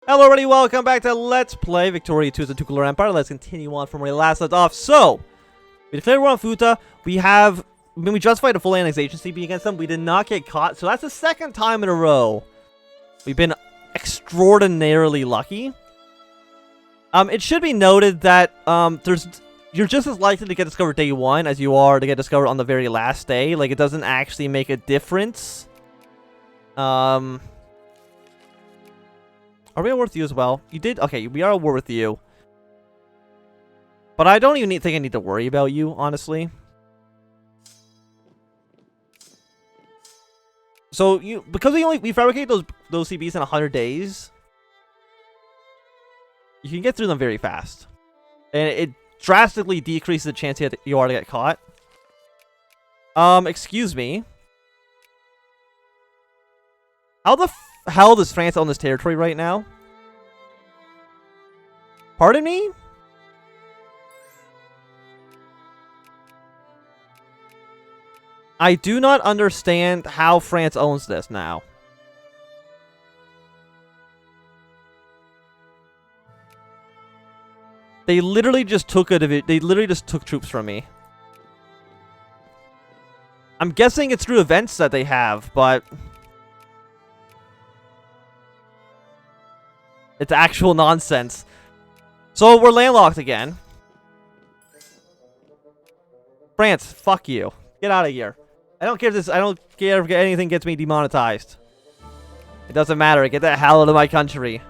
Hello everybody, welcome back to Let's Play Victoria 2 as the Tukulor Empire. Let's continue on from where we last left off. So, we declared war on Futa. We justified a full annexation CP against them. We did not get caught, so that's the second time in a row we've been extraordinarily lucky. It should be noted that you're just as likely to get discovered day 1 as you are to get discovered on the very last day. Like, it doesn't actually make a difference. Are we at war with you as well? You did? Okay, we are at war with you. But I don't even think I need to worry about you, honestly. So, because we fabricate those CBs in 100 days, you can get through them very fast. And it drastically decreases the chance you are to get caught. Excuse me. How the hell does France own this territory right now? Pardon me? I do not understand how France owns this now. They literally just took troops from me. I'm guessing it's through events that they have, but it's actual nonsense. So we're landlocked again. France, fuck you. Get out of here. I don't care if anything gets me demonetized. It doesn't matter. Get the hell out of my country.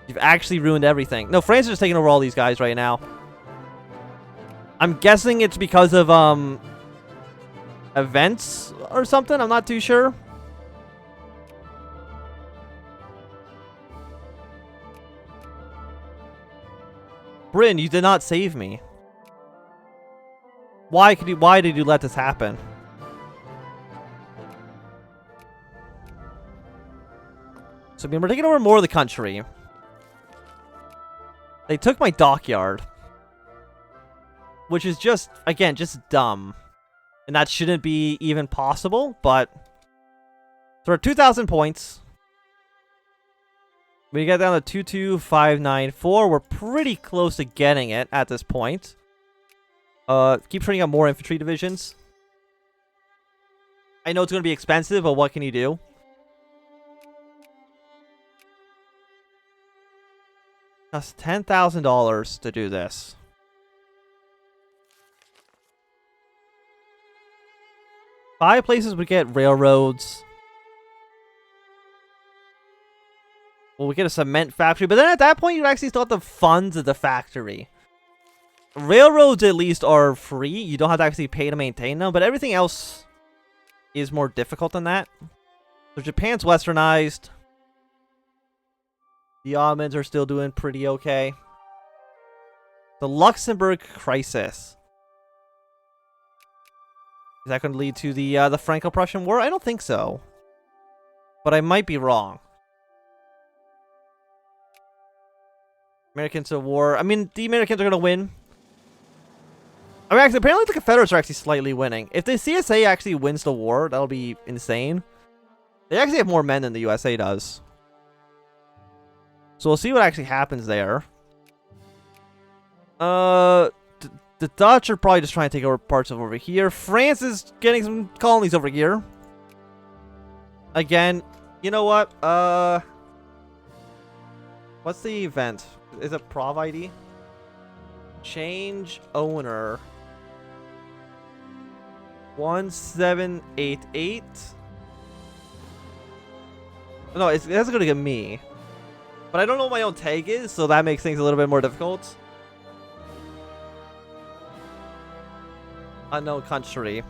You've actually ruined everything. No, France is just taking over all these guys right now. I'm guessing it's because of events or something. I'm not too sure. Bryn, you did not save me. Why did you let this happen? So, I mean, we're taking over more of the country. They took my dockyard. Which is just, again, just dumb. And that shouldn't be even possible, but so we're at 2,000 points. We get down to 22594. We're pretty close to getting it at this point. Keep turning out more infantry divisions. I know it's going to be expensive, but what can you do? That's $10,000 to do this. Five places would get railroads. Well, we get a cement factory, but then at that point, you actually still have the funds of the factory. Railroads, at least, are free. You don't have to actually pay to maintain them, but everything else is more difficult than that. So Japan's westernized. The Ottomans are still doing pretty okay. The Luxembourg crisis. Is that going to lead to the Franco-Prussian War? I don't think so. But I might be wrong. American Civil War. I mean, the Americans are going to win. I mean, actually, apparently the Confederates are actually slightly winning. If the CSA actually wins the war, that'll be insane. They actually have more men than the USA does. So we'll see what actually happens there. The Dutch are probably just trying to take over parts of over here. France is getting some colonies over here. Again, you know what? What's the event? Is it Prov ID? Change owner. 1788. No, that's going to get me. But I don't know what my own tag is, so that makes things a little bit more difficult. Unknown country.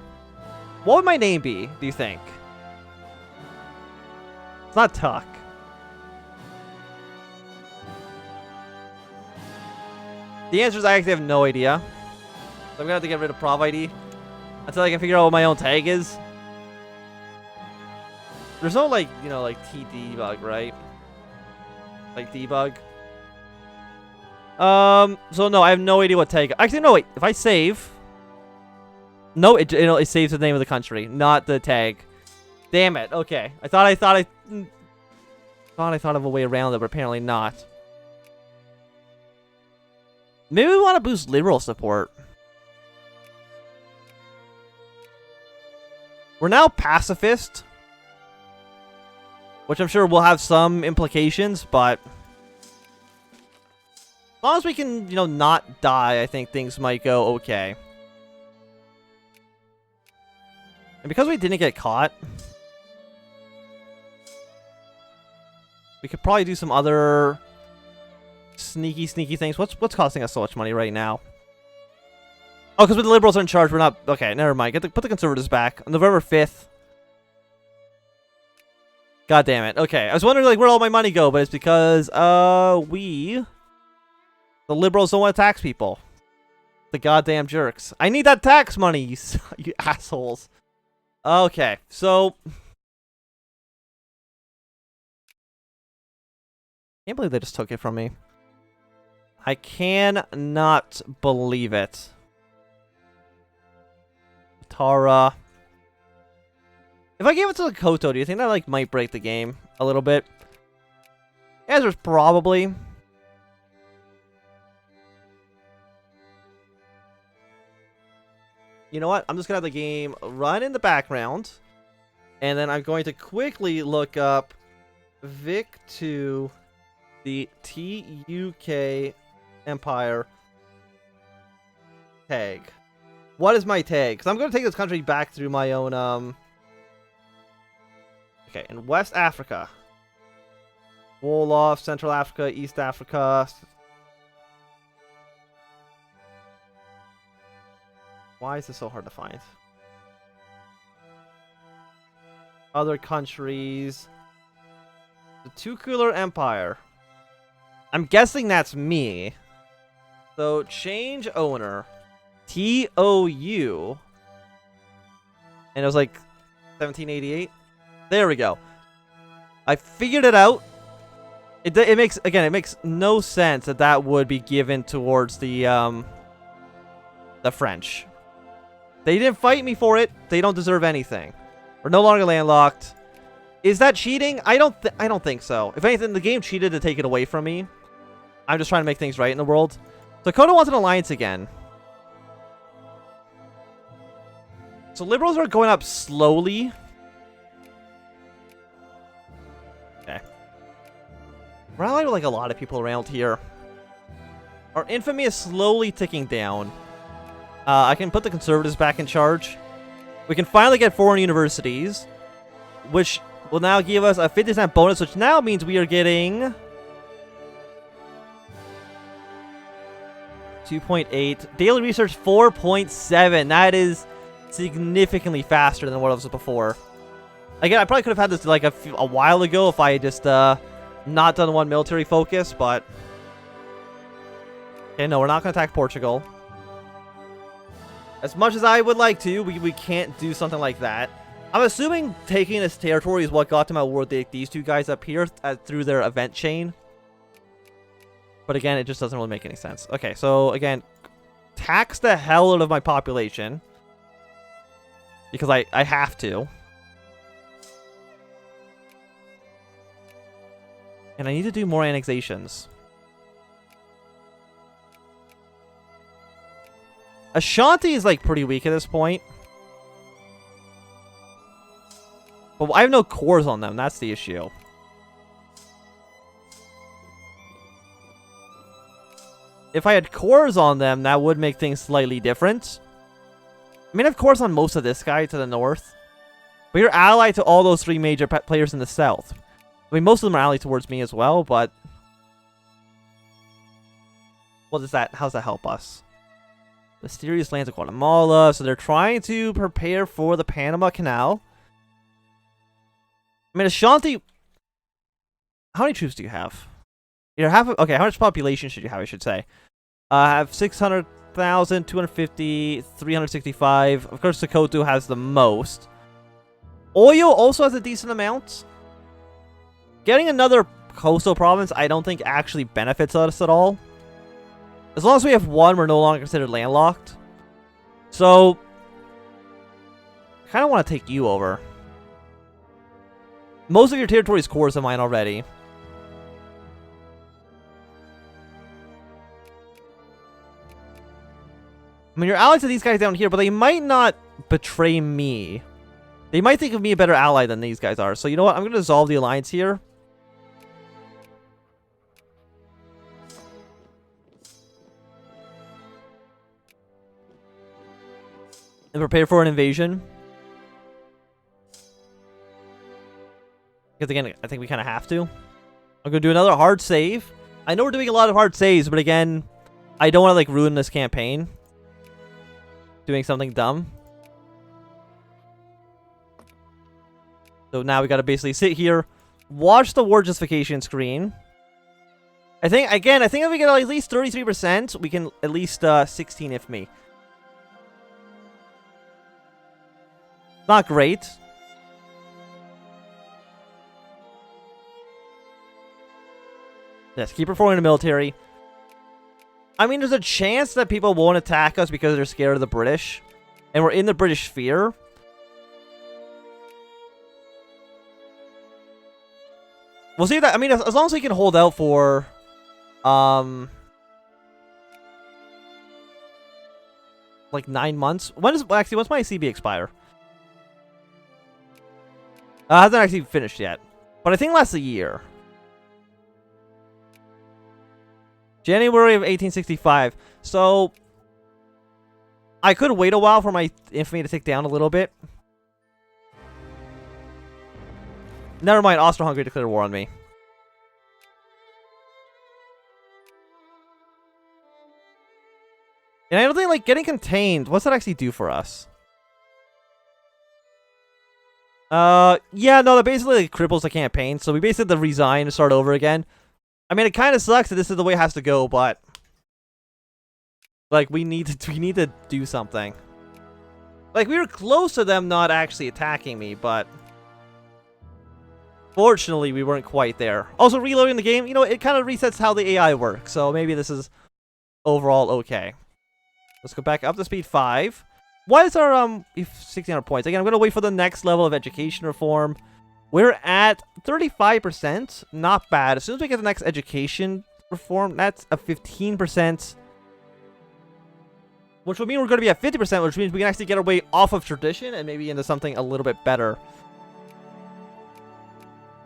What would my name be, do you think? It's not Tuck. The answer is I actually have no idea. So I'm gonna have to get rid of Prov ID until I can figure out what my own tag is. There's no like, you know, like T-debug, right? Like debug. So no, I have no idea what tag. Actually, no, wait. If I save, no, it saves the name of the country, not the tag. Damn it. Okay, I thought Thought I thought of a way around it, but apparently not. Maybe we want to boost liberal support. We're now pacifist, which I'm sure will have some implications, but as long as we can, you know, not die, I think things might go okay. And because we didn't get caught, we could probably do some other sneaky things. What's costing us so much money right now? Oh, because when the liberals are in charge, we're not... Okay, never mind. Put the conservatives back. On November 5th. God damn it. Okay, I was wondering, like, where'd all my money go? But it's because, the liberals don't want to tax people. The goddamn jerks. I need that tax money, you assholes. Okay, so... Can't believe they just took it from me. I cannot believe it. Tara. If I gave it to the Koto, do you think that like might break the game a little bit? The answer is probably. You know what? I'm just gonna have the game run in the background, and then I'm going to quickly look up Vic to the TUK Empire tag. What is my tag? Because I'm going to take this country back through my own, Okay, in West Africa. Wolof, Central Africa, East Africa. Why is this so hard to find? Other countries. The Tukulor Empire. I'm guessing that's me. So, change owner. TOU. And it was like 1788. There we go. I figured it out. It makes no sense that that would be given towards the French. They didn't fight me for it. They don't deserve anything. We're no longer landlocked. Is that cheating? I don't think so. If anything, the game cheated to take it away from me. I'm just trying to make things right in the world. So Koto wants an alliance again. So liberals are going up slowly. Okay. We're allied with like a lot of people around here. Our infamy is slowly ticking down. I can put the conservatives back in charge. We can finally get foreign universities, which will now give us a 50% bonus, which now means we are getting 2.8. Daily research 4.7. That is significantly faster than what it was before. Again, I probably could have had this like a while ago if I had just not done one military focus, but... Okay, no, we're not going to attack Portugal. As much as I would like to, we can't do something like that. I'm assuming taking this territory is what got them at war with these two guys up here through their event chain. But again, it just doesn't really make any sense. Okay, so again, tax the hell out of my population. Because I have to. And I need to do more annexations. Ashanti is like pretty weak at this point. But I have no cores on them, that's the issue. If I had cores on them, that would make things slightly different. I mean, I have cores on most of this guy to the north. But you're allied to all those three major players in the south. I mean, most of them are allied towards me as well, but... What does that... How's that help us? Mysterious lands of Guatemala. So they're trying to prepare for the Panama Canal. I mean, Ashanti... How many troops do you have? You're half... Okay, how much population should you have, I should say? I have 600,000, 250, 365. Of course, Sokoto has the most. Oyo also has a decent amount. Getting another coastal province, I don't think actually benefits us at all. As long as we have one, we're no longer considered landlocked. So, I kind of want to take you over. Most of your territory is cores of mine already. I mean, you're allies to these guys down here, but they might not betray me. They might think of me a better ally than these guys are. So you know what? I'm going to dissolve the alliance here. And prepare for an invasion. Because again, I think we kind of have to. I'm going to do another hard save. I know we're doing a lot of hard saves, but again, I don't want to like ruin this campaign. Doing something dumb. So now we got to basically sit here, watch the war justification screen. I think if we get at least 33%, we can at least 16 if me. Not great. Yes, keep performing the military. I mean, there's a chance that people won't attack us because they're scared of the British. And we're in the British sphere. We'll see that. I mean, as long as we can hold out for... like 9 months. When's my CB expire? It hasn't actually finished yet. But I think it lasts a year. January of 1865. So, I could wait a while for my infamy to tick down a little bit. Never mind, Austro-Hungary declared war on me. And I don't think, like, getting contained, what's that actually do for us? Yeah, no, that basically like, cripples the campaign, so we basically have to resign and start over again. I mean, it kind of sucks that this is the way it has to go, but... like, we need to do something. Like, we were close to them not actually attacking me, but... fortunately, we weren't quite there. Also, reloading the game, you know, it kind of resets how the AI works, so maybe this is overall okay. Let's go back up to speed 5. Why is our 1,600 points? Again, I'm going to wait for the next level of education reform. We're at 35%. Not bad. As soon as we get the next education reform, that's a 15%. Which will mean we're going to be at 50%, which means we can actually get our way off of tradition and maybe into something a little bit better.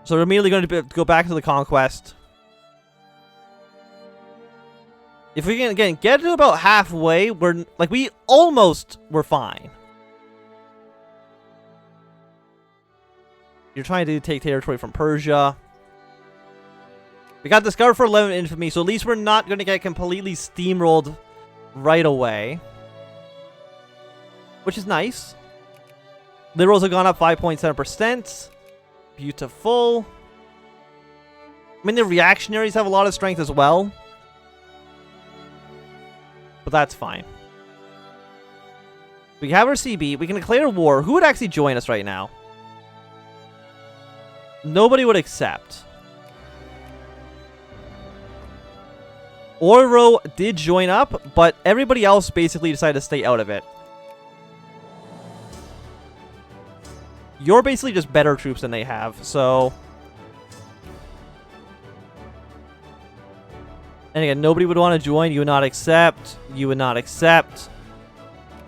So we're immediately going to go back to the conquest. If we can, again, get to about halfway, we're, like, we almost were fine. You're trying to take territory from Persia. We got discovered for 11 infamy, so at least we're not going to get completely steamrolled right away. Which is nice. Liberals have gone up 5.7%. Beautiful. I mean, the reactionaries have a lot of strength as well. But that's fine. We have our CB. We can declare war. Who would actually join us right now? Nobody would accept. Oro did join up, but everybody else basically decided to stay out of it. You're basically just better troops than they have, so... And again, nobody would want to join. You would not accept. You would not accept.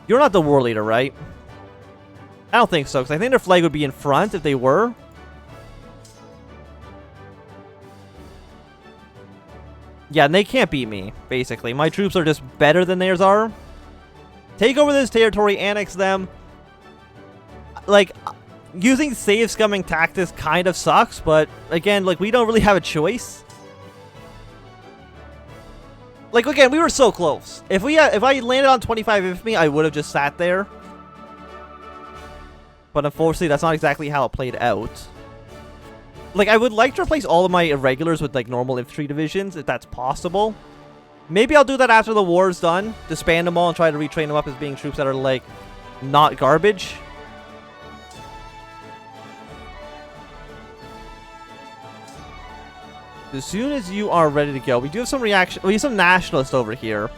You're not the war leader, right? I don't think so, because I think their flag would be in front if they were. Yeah, and they can't beat me, basically. My troops are just better than theirs are. Take over this territory, annex them. Like, using save scumming tactics kind of sucks, but again, like, we don't really have a choice. Like, again, we were so close. If I landed on 25 infamy, I would have just sat there. But unfortunately, that's not exactly how it played out. Like, I would like to replace all of my irregulars with, like, normal infantry divisions, if that's possible. Maybe I'll do that after the war is done. Disband them all and try to retrain them up as being troops that are, like, not garbage. As soon as you are ready to go, we do have some reaction. We have some nationalists over here.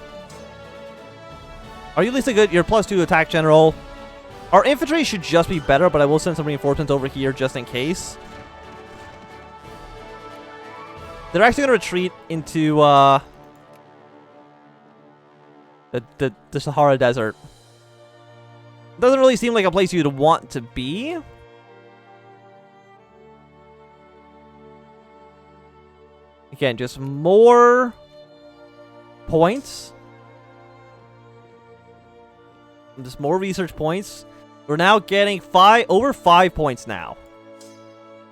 Are you at least a good? You're +2 attack general. Our infantry should just be better, but I will send some reinforcements over here just in case. They're actually going to retreat into The Sahara Desert. Doesn't really seem like a place you'd want to be. Again, just more points. Just more research points. We're now getting over 5 points now.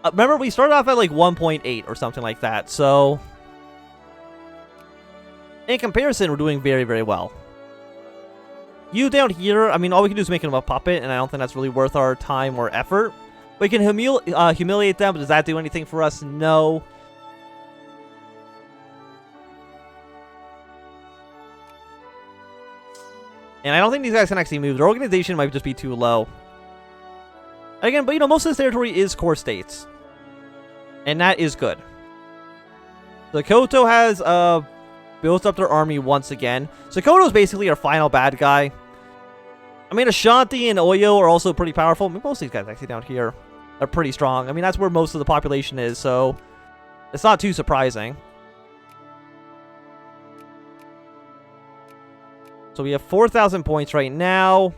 Remember, we started off at like 1.8 or something like that. So, in comparison, we're doing very, very well. You down here, I mean, all we can do is make him a puppet, and I don't think that's really worth our time or effort. We can humiliate them, but does that do anything for us? No. And I don't think these guys can actually move. Their organization might just be too low. Again, but you know, most of this territory is core states. And that is good. Sokoto has built up their army once again. Sokoto is basically our final bad guy. I mean, Ashanti and Oyo are also pretty powerful. I mean, most of these guys actually down here are pretty strong. I mean, that's where most of the population is, so it's not too surprising. So we have 4,000 points right now.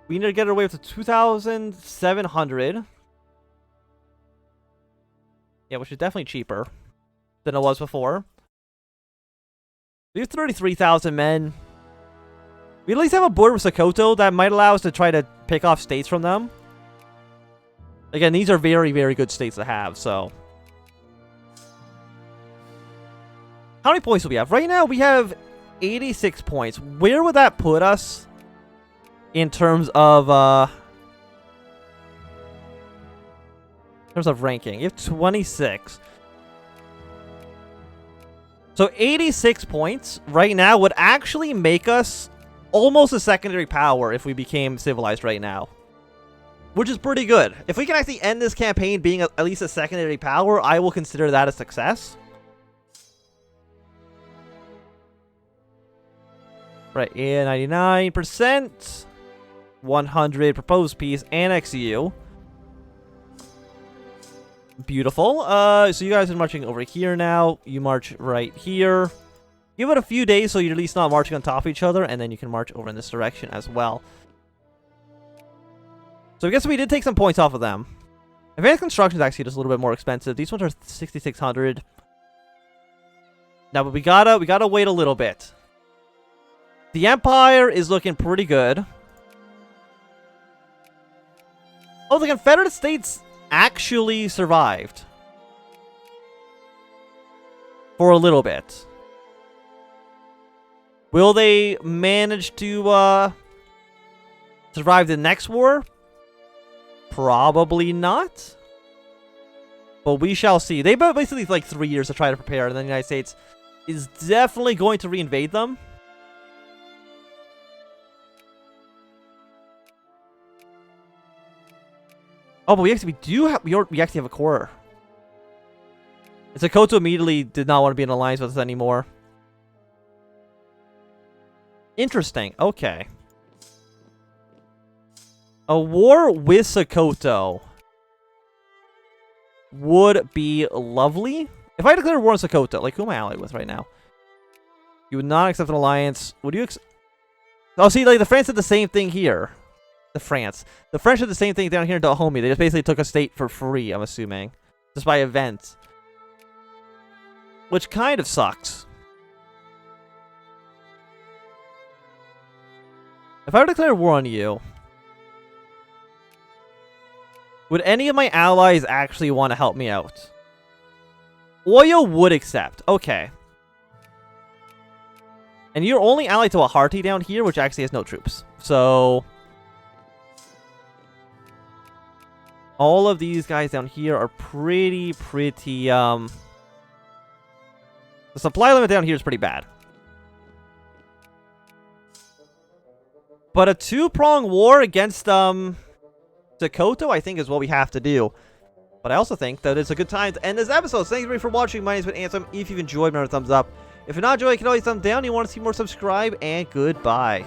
We need to get our way up to 2,700. Yeah, which is definitely cheaper than it was before. We have 33,000 men. We at least have a border with Sokoto that might allow us to try to pick off states from them. Again, these are very, very good states to have, so. How many points do we have? Right now, we have 86 points. Where would that put us in terms of ranking? You have 26. So 86 points right now would actually make us almost a secondary power if we became civilized right now. Which is pretty good. If we can actually end this campaign being at least a secondary power, I will consider that a success. Right, yeah, 99%. 100, proposed peace, annex you. Beautiful. So you guys are marching over here now. You march right here. Give it a few days so you're at least not marching on top of each other, and then you can march over in this direction as well. So I guess we did take some points off of them. Advanced construction is actually just a little bit more expensive. These ones are 6,600. Now, but we gotta wait a little bit. The Empire is looking pretty good. Oh, the Confederate States actually survived. For a little bit. Will they manage to survive the next war? Probably not. But we shall see. They basically like 3 years to try to prepare, and then the United States is definitely going to reinvade them. Oh, but we actually have a core. And Sokoto immediately did not want to be in alliance with us anymore. Interesting. Okay. A war with Sokoto would be lovely. If I declare war on Sokoto, like, who am I allied with right now? You would not accept an alliance. Would you Oh, see, like, the France did the same thing here. The French did the same thing down here in Dahomey. They just basically took a state for free, I'm assuming. Just by events. Which kind of sucks. If I were to declare war on you, would any of my allies actually want to help me out? Oyo would accept. Okay. And you're only allied to a Harti down here, which actually has no troops. So all of these guys down here are pretty, the supply limit down here is pretty bad. But a two-pronged war against, Sokoto, I think, is what we have to do. But I also think that it's a good time to end this episode. So thanks everybody for watching. My name's been Ansem. If you've enjoyed, remember to thumbs up. If you're not enjoying, you can always thumbs down. You want to see more, subscribe, and goodbye.